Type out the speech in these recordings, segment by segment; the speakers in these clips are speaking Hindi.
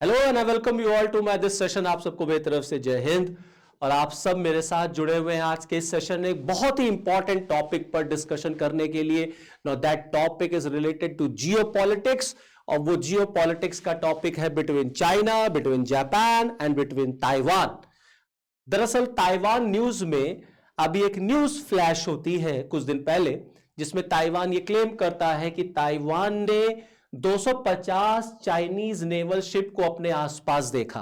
Hello and I welcome you all to my this session. आप सबको मेरी तरफ से जय हिंद। और आप सब मेरे साथ जुड़े हुए हैं आज के इस सेशन में एक बहुत ही इंपॉर्टेंट टॉपिक पर डिस्कशन करने के लिए। Now that topic is related to geopolitics. और वो जियोपॉलिटिक्स का टॉपिक है between China, between Japan and between Taiwan. दरअसल ताइवान न्यूज में अभी एक न्यूज फ्लैश होती है कुछ दिन पहले, जिसमें ताइवान ये क्लेम करता है कि ताइवान ने 250 चाइनीज नेवल शिप को अपने आसपास देखा।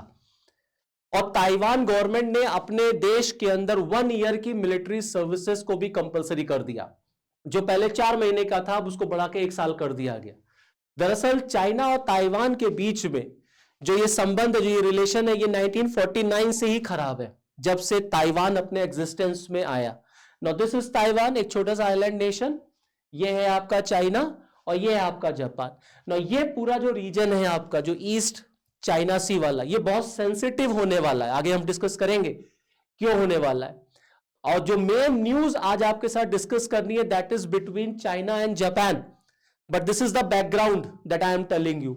और ताइवान गवर्नमेंट ने अपने देश के अंदर 1 ईयर की मिलिट्री सर्विसेज को भी कंपलसरी कर दिया। जो पहले 4 महीने का था अब उसको बढ़ा के 1 साल कर दिया गया। दरअसल चाइना और ताइवान के बीच में जो ये संबंध, जो ये रिलेशन है, ये 1949 से ही खराब है, जब से ताइवान अपने एग्जिस्टेंस में आया। नाउ दिस इज ताइवान, एक छोटा सा आइलैंड नेशन। ये है आपका चाइना और ये है आपका जापान। नाउ ये पूरा जो रीजन है आपका, जो ईस्ट चाइना सी वाला, ये बहुत सेंसिटिव होने वाला है। आगे हम डिस्कस करेंगे क्यों होने वाला है। और जो मेन न्यूज आज आपके साथ डिस्कस करनी है, that is between China and Japan. But this is the background that I am telling you.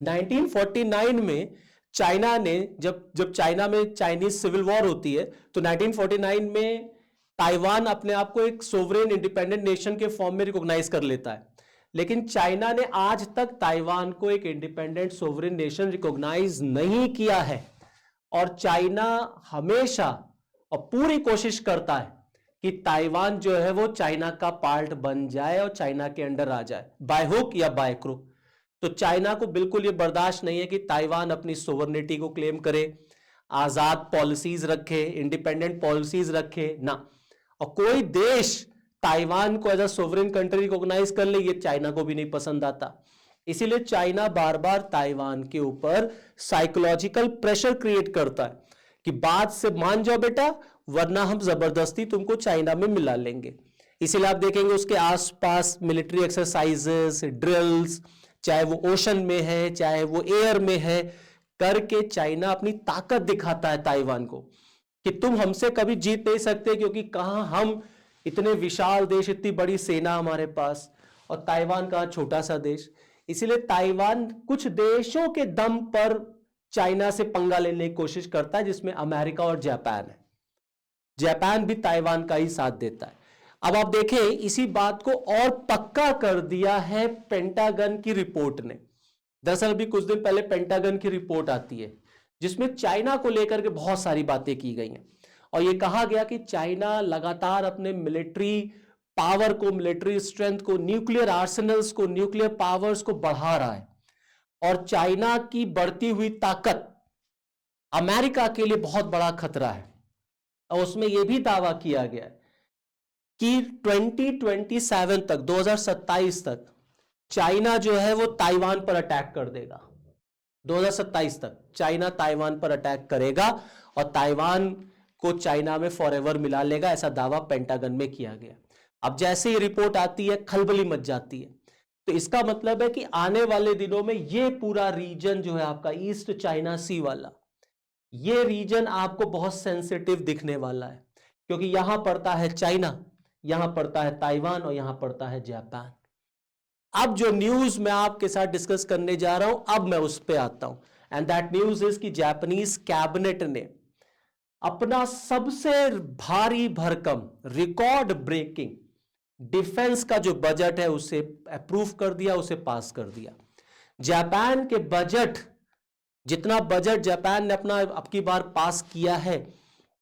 1949 में चाइना ने, जब चाइना में चाइनीज सिविल वॉर होती है, तो 1949 में ताइवान अपने आप को एक सोवरेन इंडिपेंडेंट नेशन के फॉर्म में रिकॉग्नाइज कर लेता है। लेकिन चाइना ने आज तक ताइवान को एक इंडिपेंडेंट सोवरेन नेशन रिकॉग्नाइज नहीं किया है। और चाइना हमेशा और पूरी कोशिश करता है कि ताइवान जो है वो चाइना का पार्ट बन जाए और चाइना के अंडर आ जाए, बाय हुक या बाय क्रुक। तो चाइना को बिल्कुल ये बर्दाश्त नहीं है कि ताइवान अपनी सोवरेनिटी को क्लेम करे, आजाद पॉलिसीज रखे, इंडिपेंडेंट पॉलिसीज रखे ना। और कोई देश ताइवान को as a sovereign country recognise कर ले, ये चाइना को भी नहीं पसंद आता। इसीलिए चाइना बार बार ताइवान के ऊपर साइकोलॉजिकल प्रेशर क्रिएट करता है कि बात से मान जाओ बेटा, वरना हम जबरदस्ती तुमको चाइना में मिला लेंगे। इसीलिए आप देखेंगे उसके आसपास मिलिट्री एक्सरसाइजेस, ड्रिल्स, चाहे वो ओशन में है चाहे वो एयर में है, करके चाइना अपनी ताकत दिखाता है ताइवान को कि तुम हमसे कभी जीत नहीं सकते, क्योंकि कहां हम इतने विशाल देश, इतनी बड़ी सेना हमारे पास, और ताइवान का छोटा सा देश। इसीलिए ताइवान कुछ देशों के दम पर चाइना से पंगा लेने की कोशिश करता है, जिसमें अमेरिका और जापान है। जापान भी ताइवान का ही साथ देता है। अब आप देखें, इसी बात को और पक्का कर दिया है पेंटागन की रिपोर्ट ने। दरअसल अभी कुछ दिन पहले पेंटागन की रिपोर्ट आती है, जिसमें चाइना को लेकर के बहुत सारी बातें की गई हैं। और यह कहा गया कि चाइना लगातार अपने मिलिट्री पावर को, मिलिट्री स्ट्रेंथ को, न्यूक्लियर आर्सेनल्स को, न्यूक्लियर पावर्स को बढ़ा रहा है। और चाइना की बढ़ती हुई ताकत अमेरिका के लिए बहुत बड़ा खतरा है। और उसमें यह भी दावा किया गया है कि 2027 तक, 2027 तक चाइना जो है वो ताइवान पर अटैक कर देगा। 2027 तक चाइना ताइवान पर अटैक करेगा और ताइवान को चाइना में फॉरएवर मिला लेगा, ऐसा दावा पेंटागन में किया गया। अब जैसे ही रिपोर्ट आती है, खलबली मच जाती है। तो इसका मतलब है कि आने वाले दिनों में ये पूरा रीजन जो है आपका ईस्ट चाइना सी वाला, ये रीजन आपको बहुत सेंसिटिव दिखने वाला है, क्योंकि यहां पड़ता है चाइना, यहां पड़ता है ताइवान और यहां पड़ता है जापान। अब जो न्यूज मैं आपके साथ डिस्कस करने जा रहा हूं, अब मैं उस पर आता हूं। एंड दैट न्यूज इज कि जापानीज कैबिनेट ने अपना सबसे भारी भरकम, रिकॉर्ड ब्रेकिंग डिफेंस का जो बजट है उसे अप्रूव कर दिया, उसे पास कर दिया। जापान के बजट, जितना बजट जापान ने अपना अब की बार पास किया है,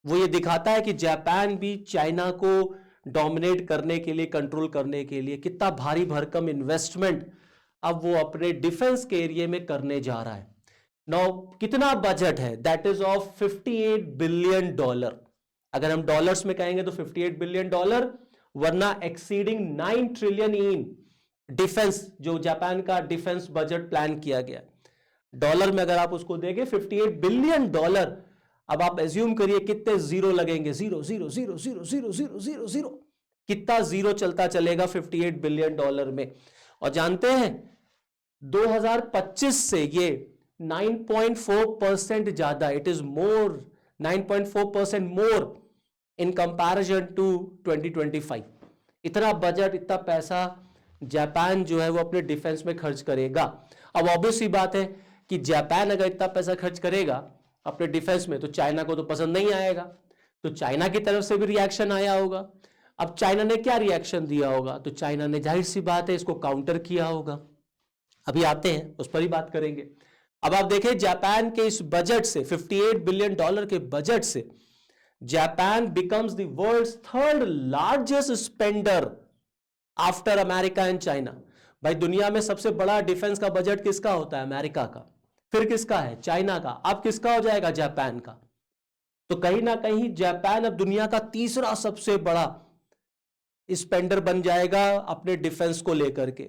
वो ये दिखाता है कि जापान भी चाइना को डोमिनेट करने के लिए, कंट्रोल करने के लिए कितना भारी भरकम इन्वेस्टमेंट अब वो अपने डिफेंस के एरिया में करने जा रहा है। नाउ कितना बजट है? That is of $58 billion. अगर हम डॉलर्स में कहेंगे तो $58 बिलियन, वरना एक्सीडिंग 9 ट्रिलियन इन डिफेंस, जो जापान का डिफेंस बजट प्लान किया गया। डॉलर में अगर आप उसको देंगे $58 बिलियन, अब आप एज्यूम करिए कितने जीरो लगेंगे। Zero zero zero zero zero zero zero zero, कितना जीरो चलता चलेगा $58 बिलियन में। और जानते हैं 2025 से ये 9.4% ज्यादा, it is more 9.4% more in comparison to 2025। इतना बजट, इतना पैसा जापान जो है वो अपने डिफेंस में खर्च करेगा। अब ऑब्वियस सी बात है कि जापान अगर इतना पैसा खर्च करेगा अपने डिफेंस में तो चाइना को तो पसंद नहीं आएगा, तो चाइना की तरफ से भी रिएक्शन आया होगा। अब चाइना ने क्या रिएक्शन दिया होगा, तो चाइना ने जाहिर सी बात है इसको काउंटर किया होगा। अभी आते हैं उस पर ही बात करेंगे। अब आप देखें जापान के इस बजट से, $58 बिलियन के बजट से Japan becomes the world's third largest spender after America and China. भाई दुनिया में सबसे बड़ा डिफेंस का बजट किसका होता है? अमेरिका का, फिर किसका है? चाइना का, अब किसका हो जाएगा? जापान का। तो कहीं ना कहीं जापान अब दुनिया का तीसरा सबसे बड़ा स्पेंडर बन जाएगा अपने डिफेंस को लेकर के।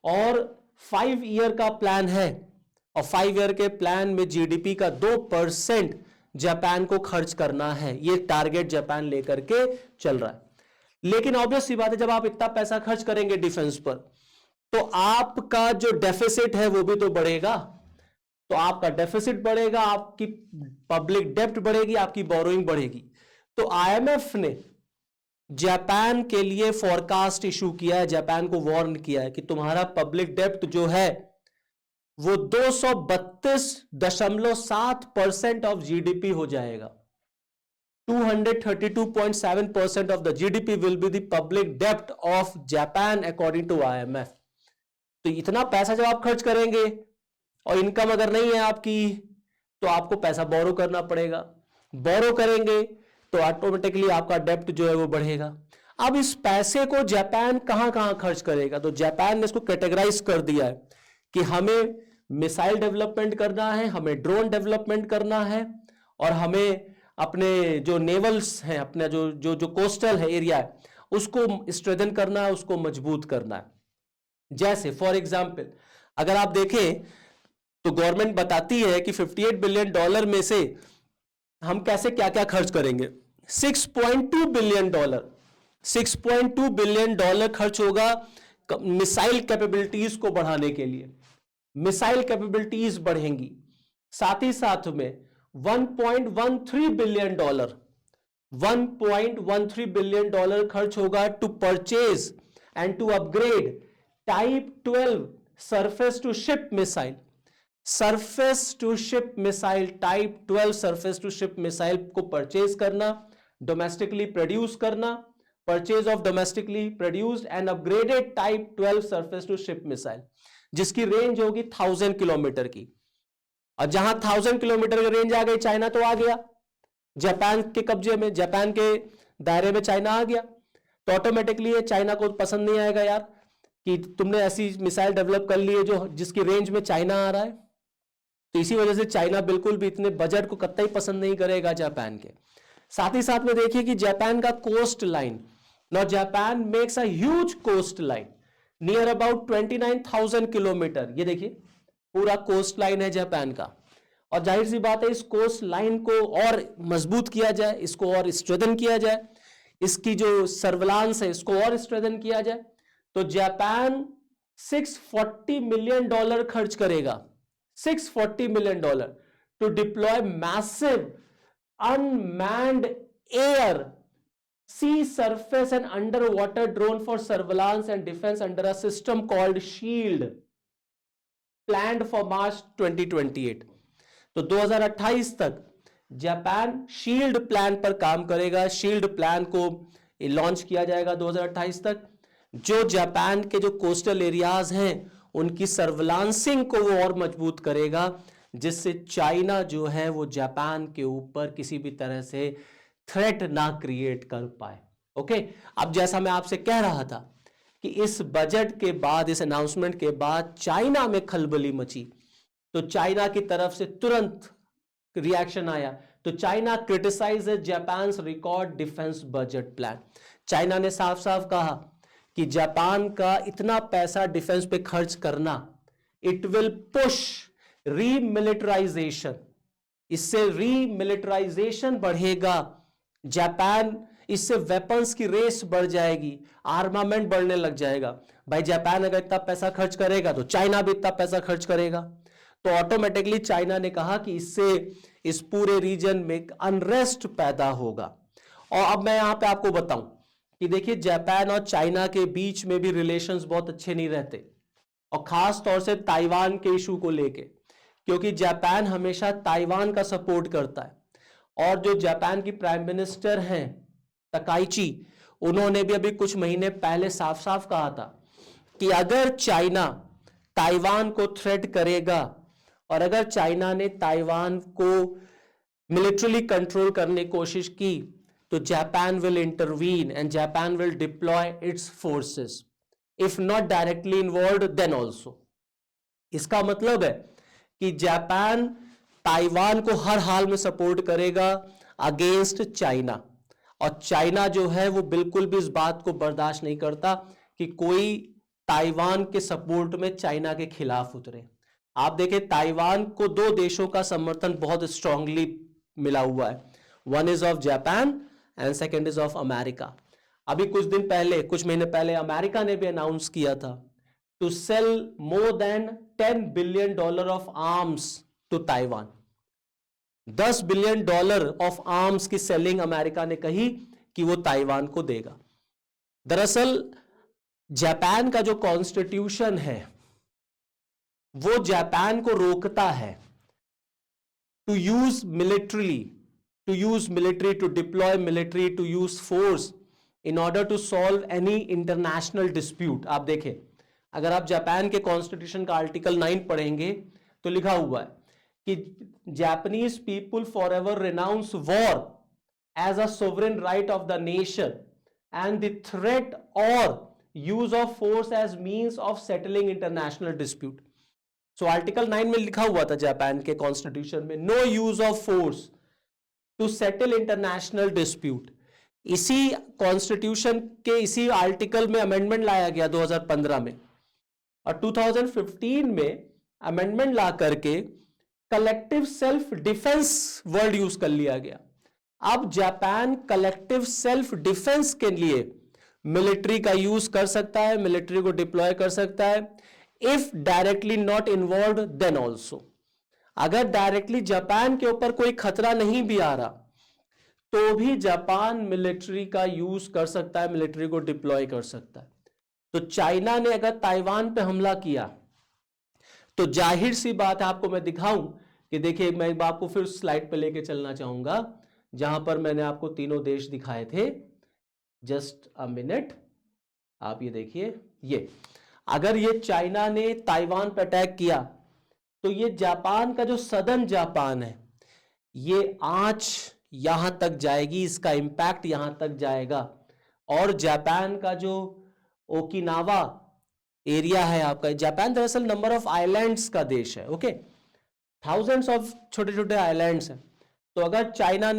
और 5 ईयर का प्लान है, और 5 ईयर के प्लान में जीडीपी का 2% जापान को खर्च करना है, ये टारगेट जापान लेकर के चल रहा है। लेकिन ऑब्वियस सी बात है, जब आप इतना पैसा खर्च करेंगे डिफेंस पर तो आपका जो डेफिसिट है वो भी तो बढ़ेगा। तो आपका डेफिसिट बढ़ेगा, आपकी पब्लिक डेब्ट बढ़ेगी, आपकी बोरोइंग बढ़ेगी। तो आईएमएफ ने जापान के लिए फोरकास्ट इशू किया है, जापान को वार्न किया है कि तुम्हारा पब्लिक डेब्ट जो है वो 232.7% ऑफ जीडीपी हो जाएगा। 232.7% of the GDP will be the public debt of Japan according to IMF। तो इतना पैसा जब आप खर्च करेंगे और इनकम अगर नहीं है आपकी तो आपको पैसा बोरो करना पड़ेगा। बोरो करेंगे तो ऑटोमेटिकली आपका डेब्ट जो है वो बढ़ेगा। अब इस पैसे को जापान कहां कहां खर्च करेगा, तो जापान ने इसको कैटेगराइज कर दिया है कि हमें मिसाइल डेवलपमेंट करना है, हमें ड्रोन डेवलपमेंट करना है, और हमें अपने जो नेवल्स हैं, अपना जो जो जो कोस्टल है एरिया है उसको स्ट्रेंथन करना है, उसको मजबूत करना है। जैसे फॉर एग्जांपल अगर आप देखें तो गवर्नमेंट बताती है कि $58 बिलियन में से हम कैसे क्या क्या खर्च करेंगे। $6.2 बिलियन खर्च होगा मिसाइल कैपेबिलिटीज को बढ़ाने के लिए। मिसाइल कैपेबिलिटीज बढ़ेंगी, साथ ही साथ में $1.13 बिलियन खर्च होगा to purchase and to upgrade type 12 surface to ship missile. Surface to ship missile, type 12 surface to ship missile को परचेज करना, डोमेस्टिकली प्रोड्यूस करना, purchase of domestically produced and upgraded type 12 surface to ship missile, जिसकी रेंज होगी 1000 किलोमीटर की। और जहां 1000 किलोमीटर की रेंज आ गई, चाइना तो आ गया, जापान के कब्जे में, जापान के दायरे में चाइना आ गया, तो ऑटोमेटिकली चाइना को पसंद नहीं आएगा यार कि तुमने ऐसी मिसाइल डेवलप कर ली है जो जिसकी रेंज में चाइना आ रहा है। तो इसी वजह से चाइना बिल्कुल भी इतने बजट को कतई पसंद नहीं करेगा जापान के। साथ ही साथ में देखिए कि जापान का coast line, now Japan makes a huge coast line near about 29,000 kilometre. ये देखिए पूरा कोस्ट लाइन है जापान का, और जाहिर सी बात है इस कोस्ट लाइन को और मजबूत किया जाए, इसको और स्ट्रेंथन किया जाए, इसकी जो सर्विलांस है इसको और स्ट्रेंथन किया जाए, तो जापान $640 मिलियन खर्च करेगा, $640 million to deploy massive unmanned air, sea, surface and underwater drone for surveillance and defense under a system called SHIELD, planned for March 2028। तो 2028 तक जापान शील्ड प्लान पर काम करेगा। शील्ड प्लान को लॉन्च किया जाएगा 2028 तक, जो जापान के जो कोस्टल एरियाज हैं उनकी सर्विलांसिंग को वो और मजबूत करेगा, जिससे चाइना जो है वो जापान के ऊपर किसी भी तरह से थ्रेट ना क्रिएट कर पाए। ओके, अब जैसा मैं आपसे कह रहा था कि इस बजट के बाद, इस अनाउंसमेंट के बाद चाइना में खलबली मची, तो चाइना की तरफ से तुरंत रिएक्शन आया। तो China criticise Japan's record defence budget plan. China ने साफ साफ कहा कि जापान का इतना पैसा डिफेंस पे खर्च करना, इट विल पुश रीमिलिटराइजेशन, इससे रीमिलिटराइजेशन बढ़ेगा, जापान इससे वेपन्स की रेस बढ़ जाएगी, आर्मामेंट बढ़ने लग जाएगा। भाई जापान अगर इतना पैसा खर्च करेगा तो चाइना भी इतना पैसा खर्च करेगा, तो ऑटोमेटिकली चाइना ने कहा कि इससे इस पूरे रीजन में अनरेस्ट पैदा होगा। और अब मैं यहां पे आपको बताऊं कि देखिए जापान और चाइना के बीच में भी रिलेशंस बहुत अच्छे नहीं रहते, और खास तौर से ताइवान के इशू को लेके, क्योंकि जापान हमेशा ताइवान का सपोर्ट करता है। और जो जापान की प्राइम मिनिस्टर हैं तकाइची, उन्होंने भी अभी कुछ महीने पहले साफ साफ कहा था कि अगर चाइना ताइवान को थ्रेट करेगा और अगर चाइना ने ताइवान को मिलिट्रीली कंट्रोल करने की कोशिश की तो Japan will intervene and Japan will deploy its forces, if not directly involve then also. इसका मतलब है कि जापान ताइवान को हर हाल में सपोर्ट करेगा अगेंस्ट चाइना, और चाइना जो है वो बिल्कुल भी इस बात को बर्दाश्त नहीं करता कि कोई ताइवान के सपोर्ट में चाइना के खिलाफ उतरे। आप देखें, ताइवान को दो देशों का समर्थन बहुत स्ट्रांगली मिला हुआ है, one is of Japan and second is of America. अभी कुछ दिन पहले, कुछ महीने पहले अमेरिका ने भी अनाउंस किया था to sell more than $10 billion of arms to Taiwan. $10 billion of arms की सेलिंग अमेरिका ने कही कि वो ताइवान को देगा। दरअसल जापान का जो कॉन्स्टिट्यूशन है वो जापान को रोकता है to use military, to deploy military, to use force in order to solve any international dispute. आप देखें, अगर आप जापान के कॉन्स्टिट्यूशन का आर्टिकल 9 पढ़ेंगे तो लिखा हुआ है कि Japanese people forever renounce war as a sovereign right of the nation and the threat or use of force as means of settling international dispute. So article 9 में लिखा हुआ था जापान के कॉन्स्टिट्यूशन में, no use of force to settle international dispute. इसी कॉन्स्टिट्यूशन के इसी आर्टिकल में अमेंडमेंट लाया गया 2015 में, और 2015 में अमेंडमेंट ला करके collective self defence word use कर लिया गया। अब जापान कलेक्टिव सेल्फ डिफेंस के लिए मिलिट्री का यूज कर सकता है, मिलिट्री को डिप्लॉय कर सकता है, if directly not involve then also. अगर डायरेक्टली जापान के ऊपर कोई खतरा नहीं भी आ रहा तो भी जापान मिलिट्री का यूज कर सकता है, मिलिट्री को डिप्लॉय कर सकता है। तो चाइना ने अगर ताइवान पे हमला किया तो जाहिर सी बात है, आपको मैं दिखाऊं कि देखिए, मैं आपको फिर स्लाइड पे लेके चलना चाहूंगा जहां पर मैंने आपको तीनों देश दिखाए थे। जस्ट अ मिनट, आप ये देखिए, ये अगर ये चाइना ने ताइवान पे अटैक किया तो ये जापान का जो सदर्न जापान है, ये आंच यहां तक जाएगी, इसका इंपैक्ट यहां तक जाएगा। और जापान का जो ओकिनावा एरिया है आपका, जापान दरअसल नंबर ऑफ आइलैंड्स का देश है, ओके, थाउजेंड्स ऑफ छोटे छोटे आइलैंड्स हैं। तो अगर चाइना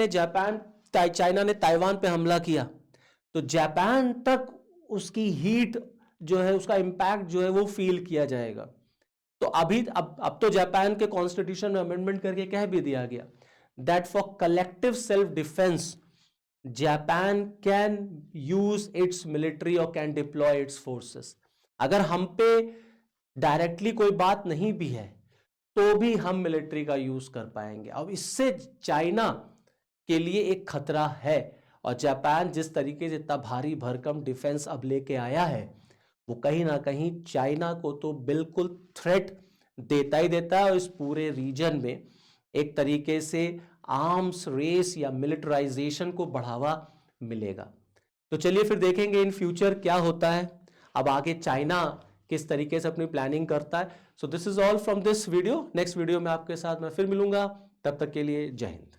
ने ताइवान पे हमला किया तो जापान तक उसकी हीट जो है, उसका इंपैक्ट जो है वो फील किया जाएगा। तो अब तो जापान के कॉन्स्टिट्यूशन में अमेंडमेंट करके कह भी दिया गया that for collective self defence Japan can use it's military और कैन डिप्लॉय इट्स फोर्सेस। अगर हम पे डायरेक्टली कोई बात नहीं भी है तो भी हम मिलिट्री का यूज कर पाएंगे। अब इससे चाइना के लिए एक खतरा है, और जापान जिस तरीके से इतना भारी भरकम डिफेंस अब लेके आया है वो कहीं ना कहीं चाइना को तो बिल्कुल थ्रेट देता ही देता है, और इस पूरे रीजन में एक तरीके से आर्म्स रेस या मिलिटराइजेशन को बढ़ावा मिलेगा। तो चलिए फिर देखेंगे इन फ्यूचर क्या होता है, अब आगे चाइना किस तरीके से अपनी प्लानिंग करता है। So this is all from this video. Next video में आपके साथ मैं फिर मिलूंगा, तब तक के लिए जय हिंद।